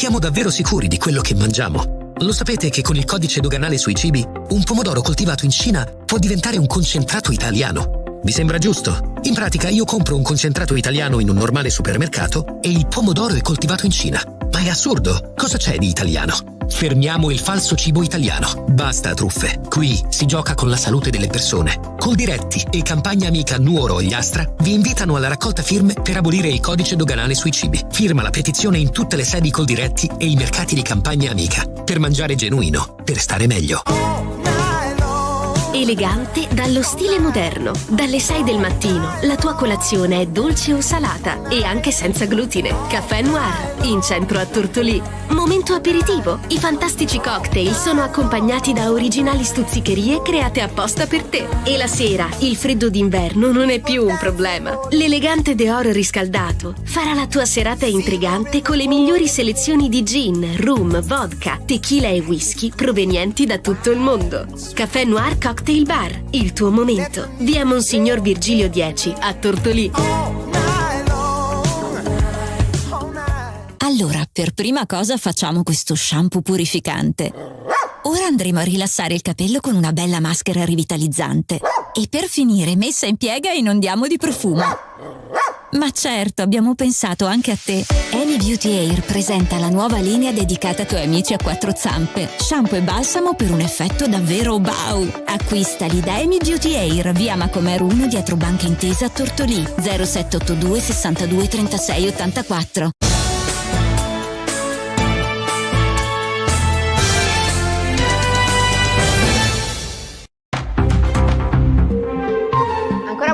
siamo davvero sicuri di quello che mangiamo? Lo sapete che con il codice doganale sui cibi, un pomodoro coltivato in Cina può diventare un concentrato italiano? Vi sembra giusto? In pratica io compro un concentrato italiano in un normale supermercato e il pomodoro è coltivato in Cina. Ma è assurdo! Cosa c'è di italiano? Fermiamo il falso cibo italiano. Basta truffe. Qui si gioca con la salute delle persone. Coldiretti e Campagna Amica Nuoro Ogliastra vi invitano alla raccolta firme per abolire il codice doganale sui cibi. Firma la petizione in tutte le sedi Coldiretti e i mercati di Campagna Amica. Per mangiare genuino, per stare meglio. Elegante dallo stile moderno. Dalle 6 del mattino la tua colazione è dolce o salata e anche senza glutine. Caffè Noir, in centro a Tortolì. Momento aperitivo. I fantastici cocktail sono accompagnati da originali stuzzicherie create apposta per te. E la sera il freddo d'inverno non è più un problema. L'elegante Deor riscaldato farà la tua serata intrigante con le migliori selezioni di gin, rum, vodka, tequila e whisky provenienti da tutto il mondo. Caffè Noir Cocktail Bar, il tuo momento. Via Monsignor Virgilio 10 a Tortolì. Allora, per prima cosa facciamo questo shampoo purificante. Ora andremo a rilassare il capello con una bella maschera rivitalizzante. E per finire, messa in piega, inondiamo di profumo. Ma certo, abbiamo pensato anche a te. Amy Beauty Air presenta la nuova linea dedicata ai tuoi amici a quattro zampe. Shampoo e balsamo per un effetto davvero wow. Acquistali da Amy Beauty Air, via Macomer 1 dietro Banca Intesa a Tortolì. 0782 62 36 84.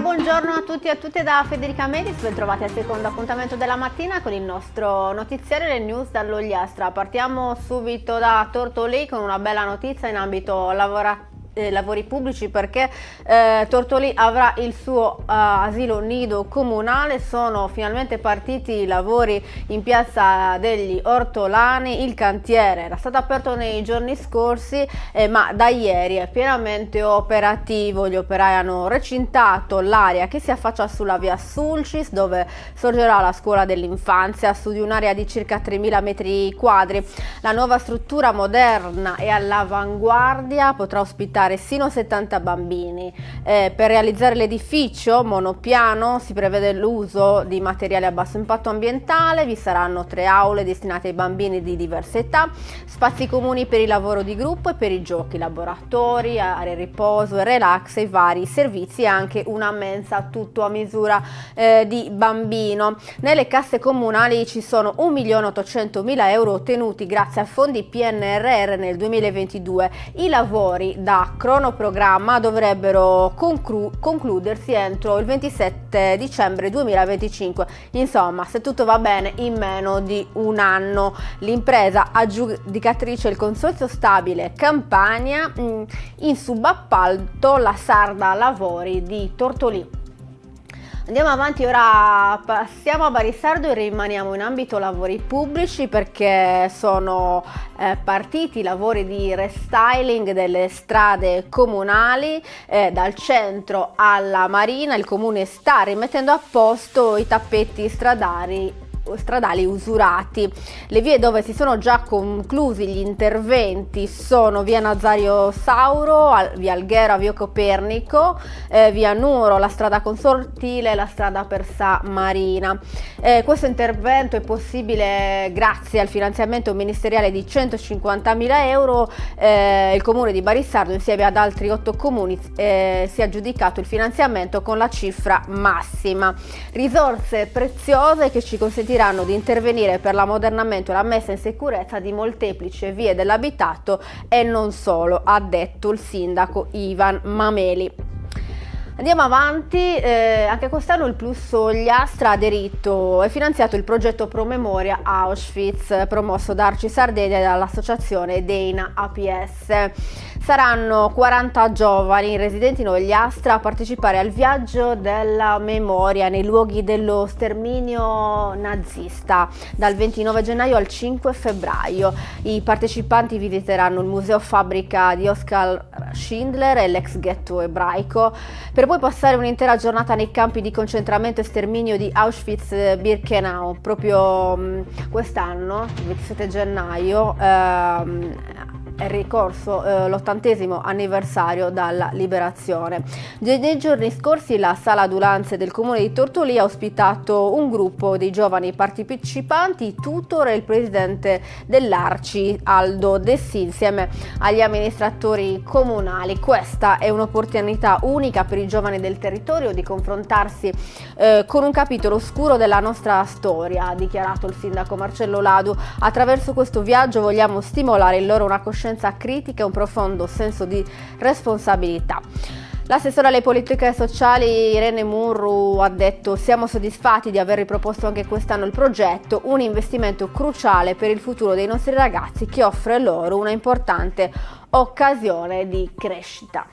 Buongiorno a tutti e a tutte da Federica Medis, ben trovati al secondo appuntamento della mattina con il nostro notiziario le news dall'Ogliastra. Partiamo subito da Tortolì con una bella notizia in ambito lavori pubblici, perché Tortolì avrà il suo asilo nido comunale. Sono finalmente partiti i lavori in piazza degli Ortolani. Il cantiere era stato aperto nei giorni scorsi, ma da ieri è pienamente operativo. Gli operai hanno recintato l'area che si affaccia sulla via Sulcis, dove sorgerà la scuola dell'infanzia, su di un'area di circa 3.000 metri quadri. La nuova struttura moderna e all'avanguardia potrà ospitare sino 70 bambini. Per realizzare l'edificio monopiano si prevede l'uso di materiali a basso impatto ambientale. Vi saranno 3 aule destinate ai bambini di diverse età, spazi comuni per il lavoro di gruppo e per i giochi, laboratori, aree riposo e relax e vari servizi, e anche una mensa tutto a misura di bambino. Nelle casse comunali ci sono 1.800.000 euro ottenuti grazie a fondi PNRR nel 2022. I lavori da cronoprogramma dovrebbero concludersi entro il 27 dicembre 2025. Insomma, se tutto va bene, in meno di un anno. L'impresa aggiudicatrice, il Consorzio Stabile Campania, in subappalto la Sarda Lavori di Tortolì. Andiamo avanti, ora passiamo a Barisardo e rimaniamo in ambito lavori pubblici, perché sono partiti i lavori di restyling delle strade comunali dal centro alla Marina. Il comune sta rimettendo a posto i tappeti stradali usurati. Le vie dove si sono già conclusi gli interventi sono via Nazario Sauro, via Alghero, via Copernico, via Nuro, la strada Consortile, la strada Persà Marina. Questo intervento è possibile grazie al finanziamento ministeriale di 150.000 euro. Il comune di Barisardo, insieme ad altri 8 comuni, si è aggiudicato il finanziamento con la cifra massima. Risorse preziose che ci consentiranno di intervenire per l'ammodernamento e la messa in sicurezza di molteplici vie dell'abitato, e non solo, ha detto il sindaco Ivan Mameli. Andiamo avanti, anche quest'anno il Plus Ogliastra ha aderito e finanziato il progetto Promemoria Auschwitz, promosso da Arci Sardegna e dall'associazione Deina APS. Saranno 40 giovani residenti in Ogliastra a partecipare al viaggio della memoria nei luoghi dello sterminio nazista dal 29 gennaio al 5 febbraio. I partecipanti visiteranno il museo fabbrica di Oskar Schindler e l'ex ghetto ebraico, per poi passare un'intera giornata nei campi di concentramento e sterminio di Auschwitz-Birkenau. Proprio quest'anno, il 27 gennaio, è ricorso l'80° anniversario dalla liberazione. Nei giorni scorsi la sala adulanze del comune di Tortolì ha ospitato un gruppo di giovani partecipanti, i tutor e il presidente dell'Arci Aldo Dessi insieme agli amministratori comunali. Questa è un'opportunità unica per i giovani del territorio di confrontarsi con un capitolo oscuro della nostra storia, ha dichiarato il sindaco Marcello Ladu. Attraverso questo viaggio vogliamo stimolare in loro una coscienza critica e un profondo senso di responsabilità. L'assessore alle politiche sociali Irene Murru ha detto: siamo soddisfatti di aver riproposto anche quest'anno il progetto, un investimento cruciale per il futuro dei nostri ragazzi che offre loro una importante occasione di crescita.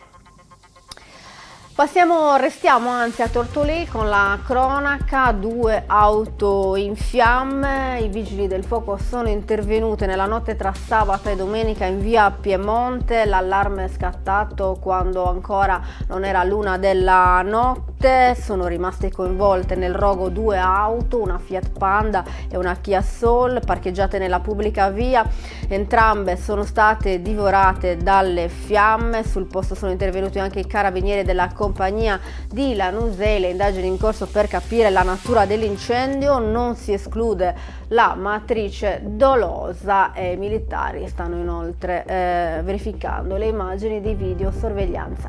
Restiamo anzi a Tortolì con la cronaca. 2 auto in fiamme, i vigili del fuoco sono intervenute nella notte tra sabato e domenica in via Piemonte, l'allarme è scattato quando ancora non era l'una della notte, sono rimaste coinvolte nel rogo 2 auto, una Fiat Panda e una Kia Soul parcheggiate nella pubblica via, entrambe sono state divorate dalle fiamme. Sul posto sono intervenuti anche i carabinieri della compagnia di Lanusei, le indagini in corso per capire la natura dell'incendio, non si esclude la matrice dolosa e i militari stanno inoltre verificando le immagini di videosorveglianza.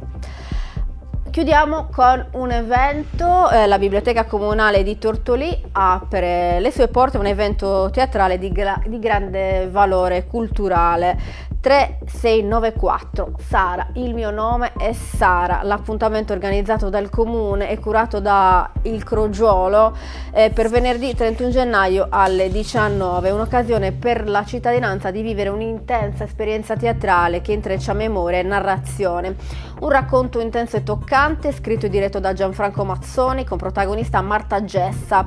Chiudiamo con un evento, la Biblioteca Comunale di Tortolì apre le sue porte a un evento teatrale di grande valore culturale. 3694 Sara, il mio nome è Sara, l'appuntamento organizzato dal comune e curato da Il Crogiolo per venerdì 31 gennaio alle 19, un'occasione per la cittadinanza di vivere un'intensa esperienza teatrale che intreccia memoria e narrazione, un racconto intenso e toccante scritto e diretto da Gianfranco Mazzoni con protagonista Marta Gessa,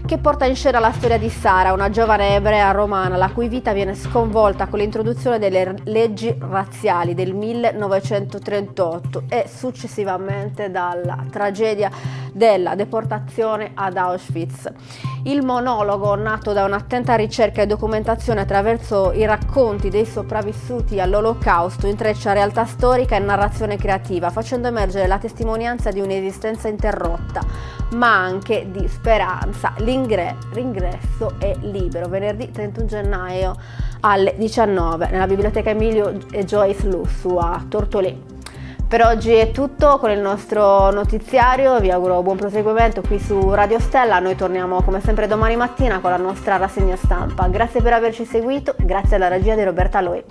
che porta in scena la storia di Sara, una giovane ebrea romana la cui vita viene sconvolta con l'introduzione delle leggi razziali del 1938 e successivamente dalla tragedia della deportazione ad Auschwitz. Il monologo, nato da un'attenta ricerca e documentazione attraverso i racconti dei sopravvissuti all'Olocausto, intreccia realtà storica e narrazione creativa, facendo emergere la testimonianza di un'esistenza interrotta, ma anche di speranza. L'ingresso è libero, venerdì 31 gennaio alle 19 nella Biblioteca Emilio e Joyce Lussu a Tortolì. Per oggi è tutto con il nostro notiziario, vi auguro buon proseguimento qui su Radio Stella, noi torniamo come sempre domani mattina con la nostra rassegna stampa. Grazie per averci seguito, grazie alla regia di Roberta Loi.